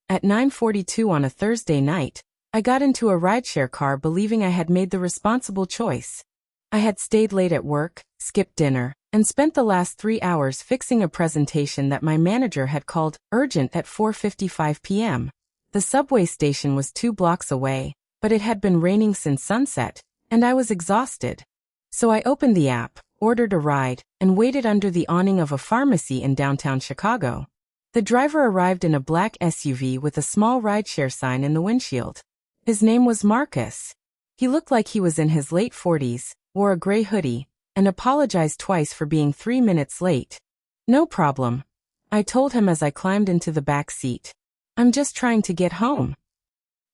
At 9:42 on a Thursday night, I got into a rideshare car believing I had made the responsible choice. I had stayed late at work, skipped dinner, and spent the last 3 hours fixing a presentation that my manager had called urgent at 4:55 p.m. The subway station was 2 blocks away, but it had been raining since sunset, and I was exhausted. So I opened the app, ordered a ride, and waited under the awning of a pharmacy in downtown Chicago. The driver arrived in a black SUV with a small rideshare sign in the windshield. His name was Marcus. He looked like he was in his late 40s, wore a gray hoodie, and apologized twice for being 3 minutes late. "No problem," I told him as I climbed into the back seat. "I'm just trying to get home."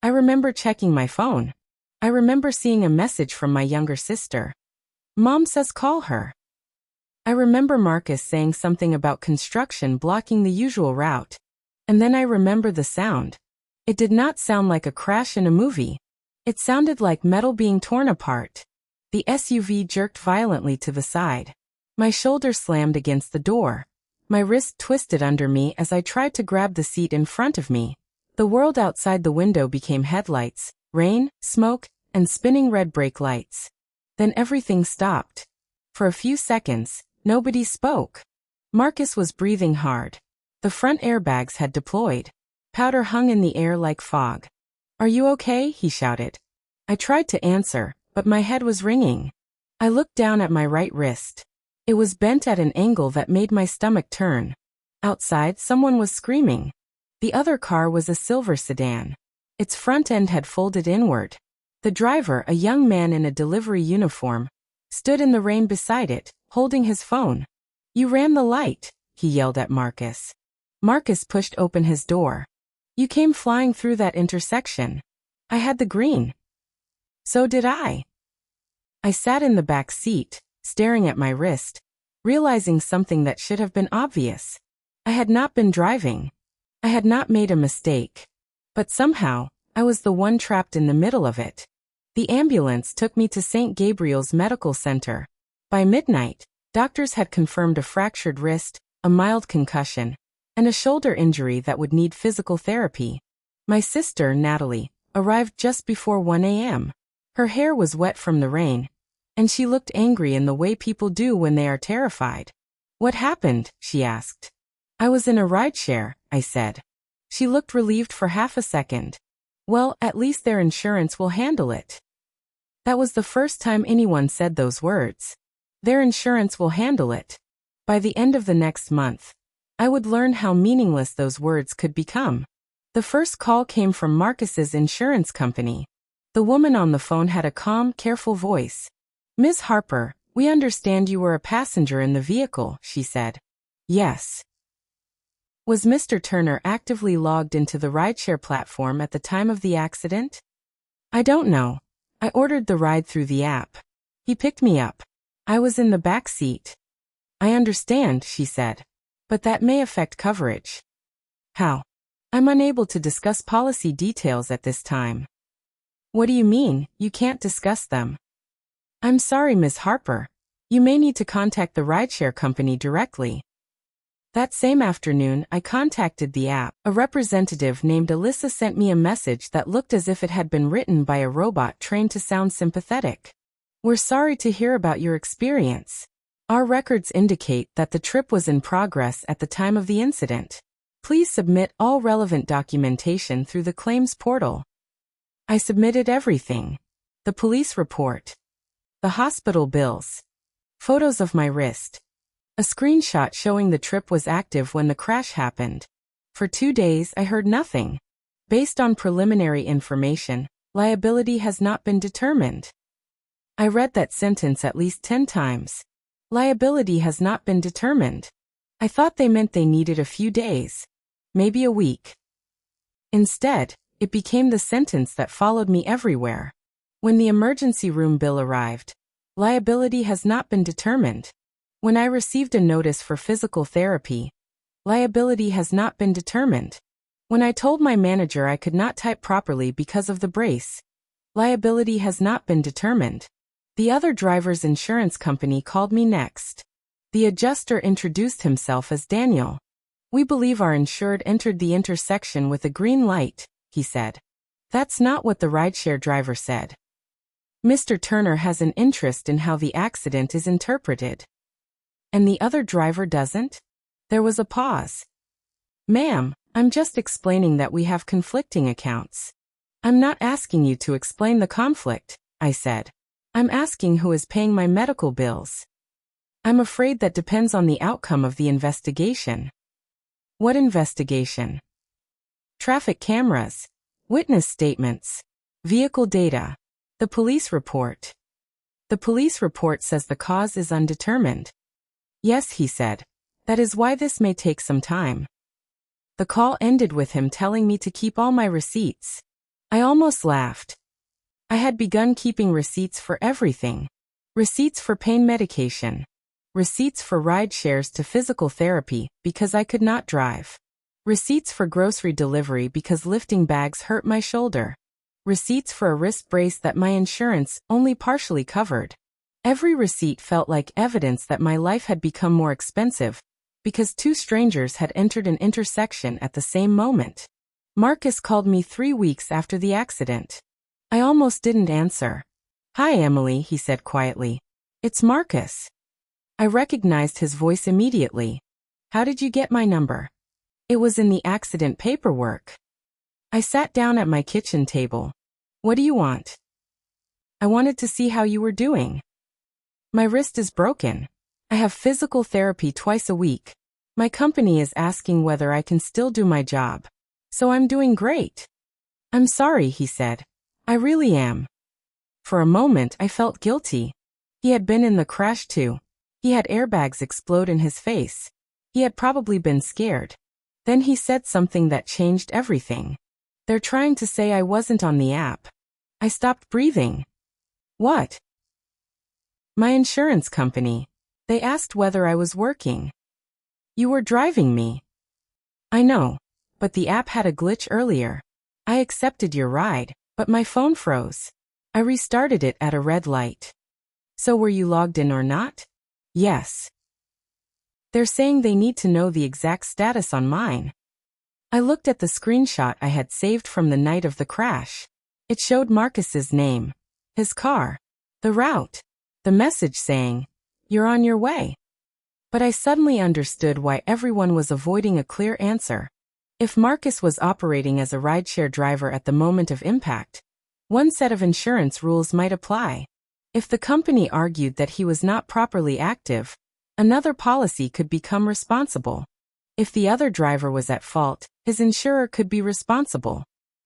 I remember checking my phone. I remember seeing a message from my younger sister. "Mom says call her." I remember Marcus saying something about construction blocking the usual route. And then I remember the sound. It did not sound like a crash in a movie. It sounded like metal being torn apart. The SUV jerked violently to the side. My shoulder slammed against the door. My wrist twisted under me as I tried to grab the seat in front of me. The world outside the window became headlights, rain, smoke, and spinning red brake lights. Then everything stopped. For a few seconds, nobody spoke. Marcus was breathing hard. The front airbags had deployed. Powder hung in the air like fog. "Are you okay?" he shouted. I tried to answer, but my head was ringing. I looked down at my right wrist. It was bent at an angle that made my stomach turn. Outside, someone was screaming. The other car was a silver sedan. Its front end had folded inward. The driver, a young man in a delivery uniform, stood in the rain beside it, holding his phone. "You ran the light," he yelled at Marcus. Marcus pushed open his door. "You came flying through that intersection. I had the green." "So did I." I sat in the back seat, staring at my wrist, realizing something that should have been obvious. I had not been driving. I had not made a mistake. But somehow, I was the one trapped in the middle of it. The ambulance took me to St. Gabriel's Medical Center. By midnight, doctors had confirmed a fractured wrist, a mild concussion, and a shoulder injury that would need physical therapy. My sister, Natalie, arrived just before 1 a.m. Her hair was wet from the rain, and she looked angry in the way people do when they are terrified. "What happened?" she asked. "I was in a rideshare," I said. She looked relieved for half a second. "Well, at least their insurance will handle it." That was the first time anyone said those words. Their insurance will handle it. By the end of the next month, I would learn how meaningless those words could become. The first call came from Marcus's insurance company. The woman on the phone had a calm, careful voice. "Ms. Harper, we understand you were a passenger in the vehicle," she said. "Yes." Was Mr. Turner actively logged into the rideshare platform at the time of the accident? "I don't know. I ordered the ride through the app. He picked me up. I was in the back seat." "I understand," she said. "But that may affect coverage." "How?" "I'm unable to discuss policy details at this time." "What do you mean, you can't discuss them?" "I'm sorry, Ms. Harper. You may need to contact the rideshare company directly." That same afternoon, I contacted the app. A representative named Alyssa sent me a message that looked as if it had been written by a robot trained to sound sympathetic. "We're sorry to hear about your experience. Our records indicate that the trip was in progress at the time of the incident. Please submit all relevant documentation through the claims portal." I submitted everything. The police report. The hospital bills. Photos of my wrist. A screenshot showing the trip was active when the crash happened. For 2 days, I heard nothing. Based on preliminary information, liability has not been determined. I read that sentence at least 10 times. Liability has not been determined. I thought they meant they needed a few days. Maybe a week. Instead, it became the sentence that followed me everywhere. When the emergency room bill arrived, liability has not been determined. When I received a notice for physical therapy, liability has not been determined. When I told my manager I could not type properly because of the brace, liability has not been determined. The other driver's insurance company called me next. The adjuster introduced himself as Daniel. We believe our insured entered the intersection with a green light, he said. That's not what the rideshare driver said. Mr. Turner has an interest in how the accident is interpreted. And the other driver doesn't? There was a pause. Ma'am, I'm just explaining that we have conflicting accounts. I'm not asking you to explain the conflict, I said. I'm asking who is paying my medical bills. I'm afraid that depends on the outcome of the investigation. What investigation? Traffic cameras, witness statements, vehicle data, the police report. The police report says the cause is undetermined. Yes, he said. That is why this may take some time. The call ended with him telling me to keep all my receipts. I almost laughed. I had begun keeping receipts for everything. Receipts for pain medication. Receipts for ride shares to physical therapy because I could not drive. Receipts for grocery delivery because lifting bags hurt my shoulder. Receipts for a wrist brace that my insurance only partially covered. Every receipt felt like evidence that my life had become more expensive because two strangers had entered an intersection at the same moment. Marcus called me 3 weeks after the accident. I almost didn't answer. Hi, Emily, he said quietly. It's Marcus. I recognized his voice immediately. How did you get my number? It was in the accident paperwork. I sat down at my kitchen table. What do you want? I wanted to see how you were doing. My wrist is broken. I have physical therapy twice a week. My company is asking whether I can still do my job. So I'm doing great. I'm sorry, he said. I really am. For a moment I felt guilty. He had been in the crash too. He had airbags explode in his face. He had probably been scared. Then he said something that changed everything. They're trying to say I wasn't on the app. I stopped breathing. What? My insurance company. They asked whether I was working. You were driving me. I know. But the app had a glitch earlier. I accepted your ride, but my phone froze. I restarted it at a red light. So were you logged in or not? Yes. They're saying they need to know the exact status on mine. I looked at the screenshot I had saved from the night of the crash. It showed Marcus's name, his car, the route, the message saying, "You're on your way." But I suddenly understood why everyone was avoiding a clear answer. If Marcus was operating as a rideshare driver at the moment of impact, one set of insurance rules might apply. If the company argued that he was not properly active, another policy could become responsible. If the other driver was at fault, his insurer could be responsible.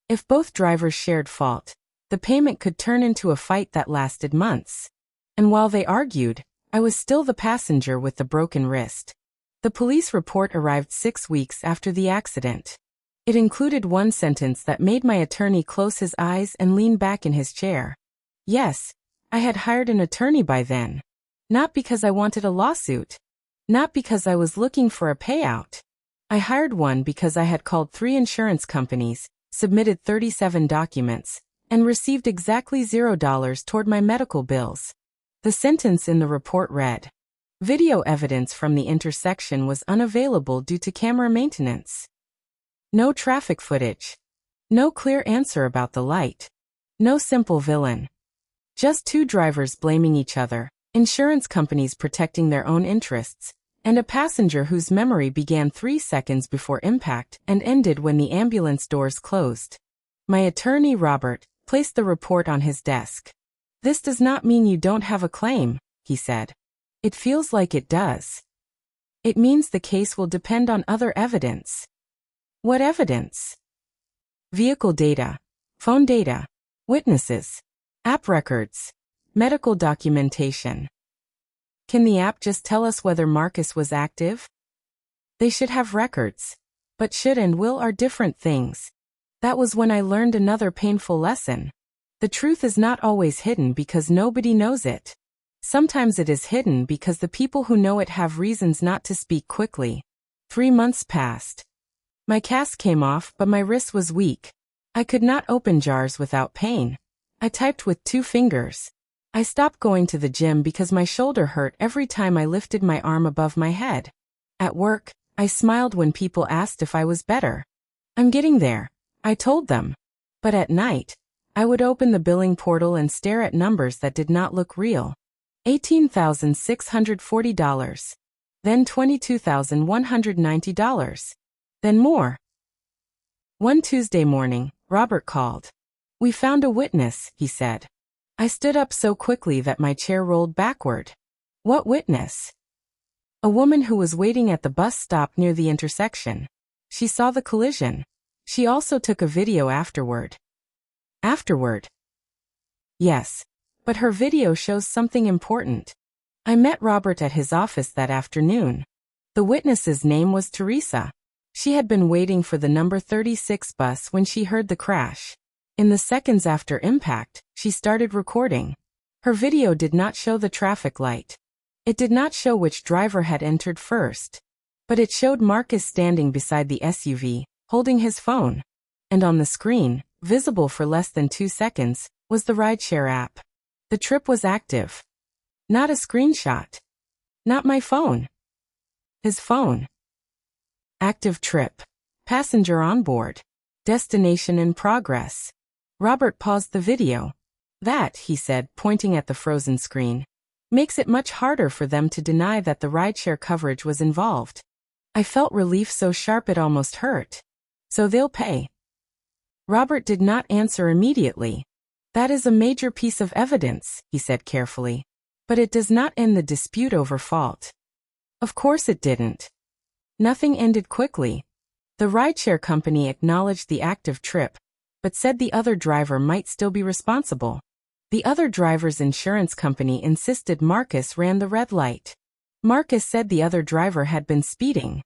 If both drivers shared fault, the payment could turn into a fight that lasted months. And while they argued, I was still the passenger with the broken wrist. The police report arrived 6 weeks after the accident. It included one sentence that made my attorney close his eyes and lean back in his chair. Yes, I had hired an attorney by then. Not because I wanted a lawsuit. Not because I was looking for a payout. I hired one because I had called 3 insurance companies, submitted 37 documents, and received exactly $0 toward my medical bills. The sentence in the report read, "Video evidence from the intersection was unavailable due to camera maintenance. No traffic footage. No clear answer about the light. No simple villain. Just 2 drivers blaming each other, insurance companies protecting their own interests, and a passenger whose memory began 3 seconds before impact and ended when the ambulance doors closed." My attorney, Robert, placed the report on his desk. "This does not mean you don't have a claim," he said. "It feels like it does. It means the case will depend on other evidence." What evidence? Vehicle data, phone data, witnesses, app records, medical documentation. Can the app just tell us whether Marcus was active? They should have records. But should and will are different things. That was when I learned another painful lesson. The truth is not always hidden because nobody knows it. Sometimes it is hidden because the people who know it have reasons not to speak quickly. 3 months passed. My cast came off, but my wrist was weak. I could not open jars without pain. I typed with 2 fingers. I stopped going to the gym because my shoulder hurt every time I lifted my arm above my head. At work, I smiled when people asked if I was better. I'm getting there, I told them. But at night, I would open the billing portal and stare at numbers that did not look real. $18,640. Then $22,190. Then more. One Tuesday morning, Robert called. We found a witness, he said. I stood up so quickly that my chair rolled backward. What witness? A woman who was waiting at the bus stop near the intersection. She saw the collision. She also took a video afterward. Afterward? Yes. But her video shows something important. I met Robert at his office that afternoon. The witness's name was Teresa. She had been waiting for the number 36 bus when she heard the crash. In the seconds after impact, she started recording. Her video did not show the traffic light. It did not show which driver had entered first. But it showed Marcus standing beside the SUV, holding his phone. And on the screen, visible for less than 2 seconds, was the Rideshare app. The trip was active. Not a screenshot. Not my phone. His phone. Active trip. Passenger on board. Destination in progress. Robert paused the video. That, he said, pointing at the frozen screen, makes it much harder for them to deny that the rideshare coverage was involved. I felt relief so sharp it almost hurt. So they'll pay. Robert did not answer immediately. That is a major piece of evidence, he said carefully. But it does not end the dispute over fault. Of course it didn't. Nothing ended quickly. The rideshare company acknowledged the active trip, but said the other driver might still be responsible. The other driver's insurance company insisted Marcus ran the red light. Marcus said the other driver had been speeding.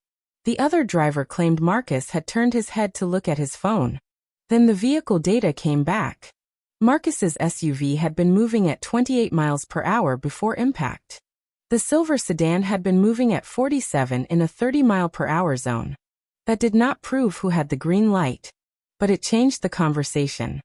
The other driver claimed Marcus had turned his head to look at his phone. Then the vehicle data came back. Marcus's SUV had been moving at 28 miles per hour before impact. The silver sedan had been moving at 47 in a 30-mile-per-hour zone. That did not prove who had the green light. But it changed the conversation.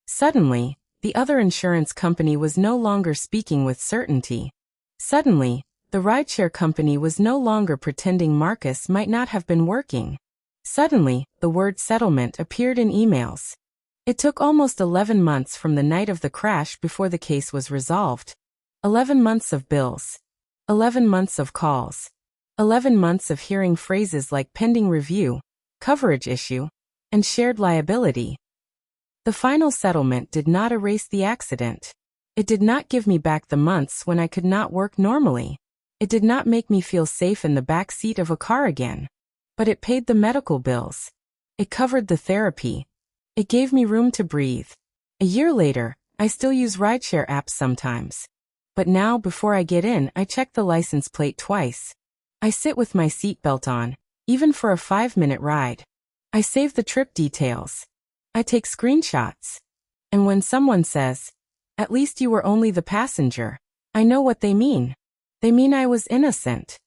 Suddenly, the other insurance company was no longer speaking with certainty. Suddenly, the rideshare company was no longer pretending Marcus might not have been working. Suddenly, the word settlement appeared in emails. It took almost 11 months from the night of the crash before the case was resolved. 11 months of bills. 11 months of calls. 11 months of hearing phrases like pending review, coverage issue, and shared liability. The final settlement did not erase the accident. It did not give me back the months when I could not work normally. It did not make me feel safe in the back seat of a car again. But it paid the medical bills. It covered the therapy. It gave me room to breathe. A year later, I still use rideshare apps sometimes. But now, before I get in, I check the license plate twice. I sit with my seatbelt on, even for a 5-minute ride. I save the trip details. I take screenshots. And when someone says, "At least you were only the passenger," I know what they mean. They mean I was innocent.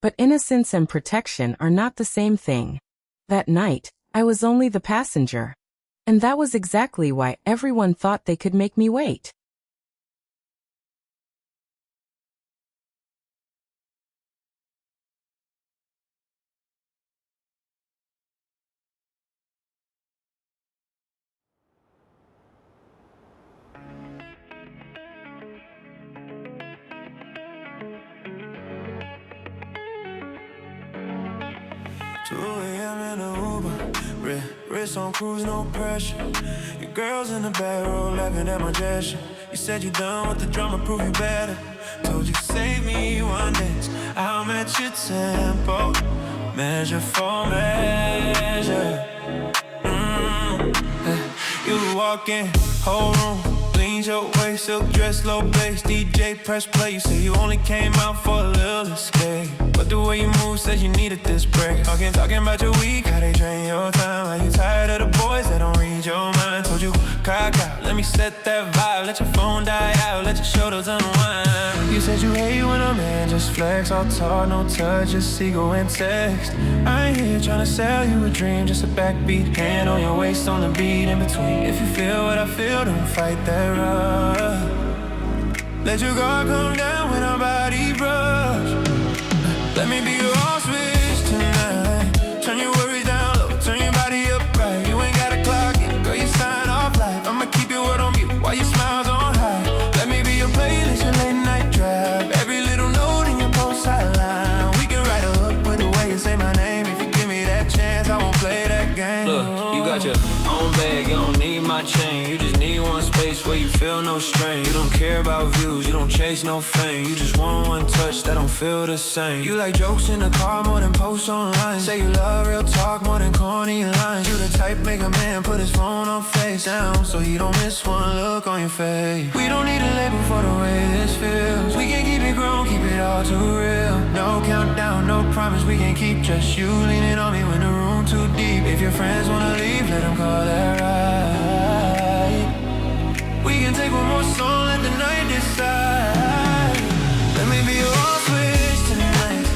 But innocence and protection are not the same thing. That night, I was only the passenger. And that was exactly why everyone thought they could make me wait. Two a.m. in a Uber, wrist on cruise, no pressure. Your girls in the back row laughing at my gesture. You said you done with the drama, prove you better. Told you save me one dance, I'll match your tempo. Measure for measure. You walk in, whole room, lean your waist, silk dress, low bass, DJ press play. You say you only came out for a little escape, but the way you move said you needed this break. Talking about your week, how they drain your time. Are you tired of the boys that don't read your mind? Told you, crack out, let me set that vibe. Let your phone die out, let your shoulders unwind. You said you hate when a man just flex. All talk, no touch, just ego and text. I ain't here tryna sell you a dream, just a backbeat. Hand on your waist on the beat in between. If you feel what I feel, don't fight that rush. Let your guard come down when our body brush. Let me be your all switch tonight. On bag, you don't need my chain. You just need one space where you feel no strain. You don't care about views, you don't chase no fame. You just want one touch that don't feel the same. You like jokes in the car more than posts online. Say you love real talk more than corny lines. You the type make a man put his phone on face down so he don't miss one look on your face. We don't need a label for the way this feels. We can keep it grown, keep it all too real. No countdown, no promise we can keep. Just you leaning on me when the room too deep. If your friends wanna leave, let them call that right. We can take one more song, let the night decide. Let me be your off switch tonight.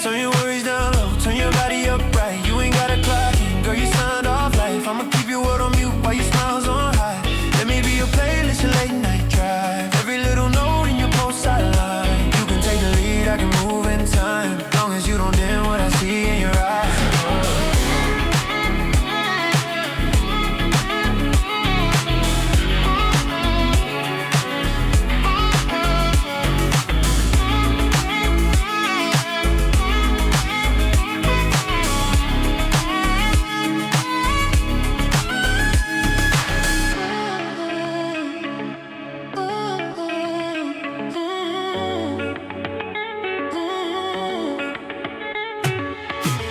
Turn your worries down low, turn your body up right. You ain't got a clock in, girl, you signed off life. I'ma keep your word on mute while your smile's on high. Let me be your playlist, your late night drive. Every little note in your post I line. You can take the lead, I can move in time. Long as you don't dim what I see in your eyes.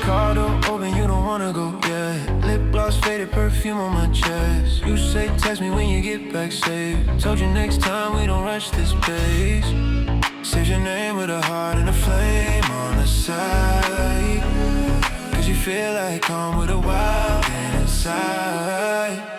Car door open, you don't wanna go yet. Lip gloss faded, perfume on my chest. You say text me when you get back safe. Told you next time we don't rush this pace. Save your name with a heart and a flame on the side. Cause you feel like home with a wild inside.